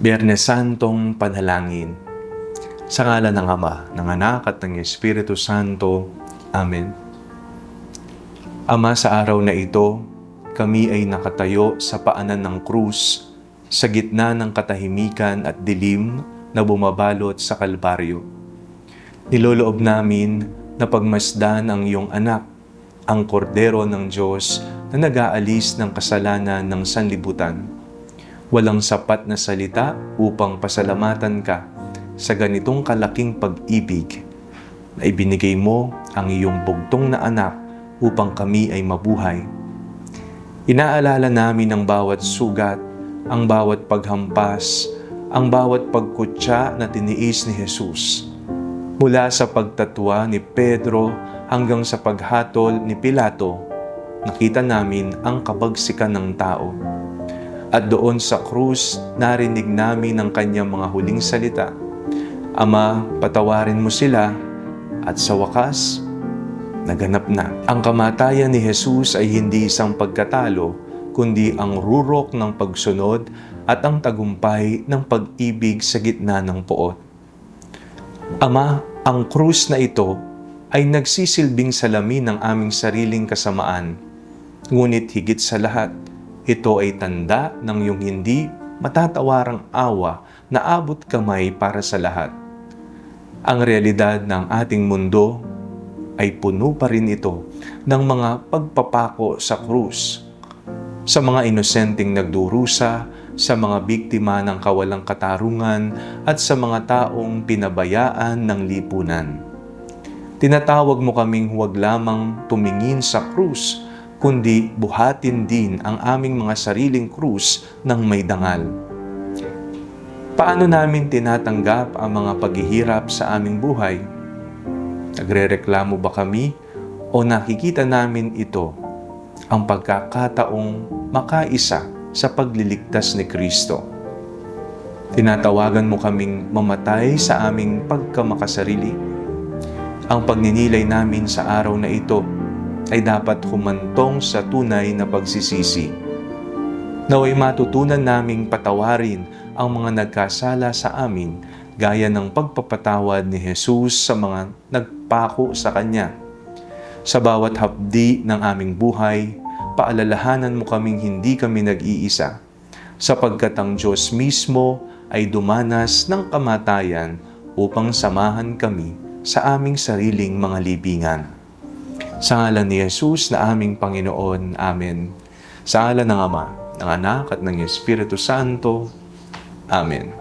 Biyernes Santong Panalangin. Sa ngalan ng Ama, ng Anak at ng Espiritu Santo. Amen. Ama, sa araw na ito, kami ay nakatayo sa paanan ng krus, sa gitna ng katahimikan at dilim na bumabalot sa Kalbaryo. Niloloob namin na pagmasdan ang iyong anak, ang kordero ng Diyos na nag-aalis ng kasalanan ng sanlibutan. Walang sapat na salita upang pasalamatan ka sa ganitong kalaking pag-ibig na ibinigay mo ang iyong bugtong na anak upang kami ay mabuhay. Inaalala namin ang bawat sugat, ang bawat paghampas, ang bawat pagkutya na tiniis ni Jesus. Mula sa pagtatwa ni Pedro hanggang sa paghatol ni Pilato, nakita namin ang kabagsikan ng tao. At doon sa krus, narinig namin ang kanyang mga huling salita. Ama, patawarin mo sila, at sa wakas, naganap na. Ang kamatayan ni Jesus ay hindi isang pagkatalo, kundi ang rurok ng pagsunod at ang tagumpay ng pag-ibig sa gitna ng poot. Ama, ang krus na ito ay nagsisilbing salamin ng aming sariling kasamaan. Ngunit higit sa lahat, ito ay tanda ng iyong hindi matatawarang awa na abot kamay para sa lahat. Ang realidad ng ating mundo ay puno pa rin ito ng mga pagpapako sa krus, sa mga inosenteng nagdurusa, sa mga biktima ng kawalang katarungan at sa mga taong pinabayaan ng lipunan. Tinatawag mo kaming huwag lamang tumingin sa krus, kundi buhatin din ang aming mga sariling krus ng may dangal. Paano namin tinatanggap ang mga paghihirap sa aming buhay? Nagrereklamo ba kami o nakikita namin ito, ang pagkakataong makaisa sa pagliligtas ni Kristo? Tinatawagan mo kaming mamatay sa aming pagkamakasarili. Ang pagninilay namin sa araw na ito ay dapat humantong sa tunay na pagsisisi. Naway matutunan naming patawarin ang mga nagkasala sa amin gaya ng pagpapatawad ni Jesus sa mga nagpako sa Kanya. Sa bawat hapdi ng aming buhay, paalalahanan mo kaming hindi kami nag-iisa, sapagkat ang Diyos mismo ay dumanas ng kamatayan upang samahan kami sa aming sariling mga libingan. Sa ngalan ni Jesus na aming Panginoon. Amen. Sa ngalan ng Ama, ng Anak at ng Espiritu Santo. Amen.